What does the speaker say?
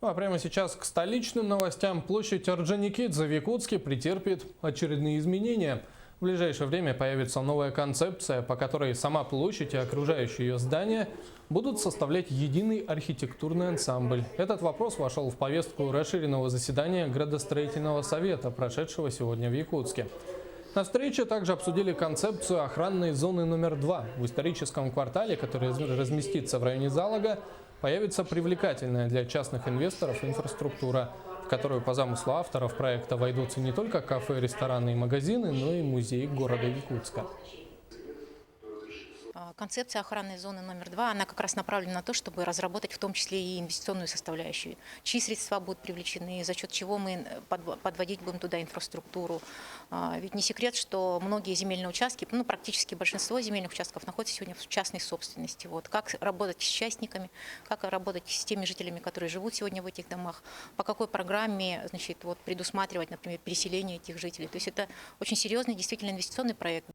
А прямо сейчас к столичным новостям. Площадь Орджоникидзе в Якутске претерпит очередные изменения. В ближайшее время появится новая концепция, по которой сама площадь и окружающие ее здания будут составлять единый архитектурный ансамбль. Этот вопрос вошел в повестку расширенного заседания Градостроительного совета, прошедшего сегодня в Якутске. На встрече также обсудили концепцию охранной зоны номер 2. В историческом квартале, который разместится в районе Залога, появится привлекательная для частных инвесторов инфраструктура, в которую по замыслу авторов проекта войдутся не только кафе, рестораны и магазины, но и музей города Якутска. Концепция охранной зоны номер 2, она как раз направлена на то, чтобы разработать в том числе и инвестиционную составляющую. Чьи средства будут привлечены, за счет чего мы подводить будем туда инфраструктуру. Ведь не секрет, что многие земельные участки, практически большинство земельных участков находятся сегодня в частной собственности. Как работать с частниками, как работать с теми жителями, которые живут сегодня в этих домах, по какой программе предусматривать, например, переселение этих жителей. То есть это очень серьезный действительно инвестиционный проект.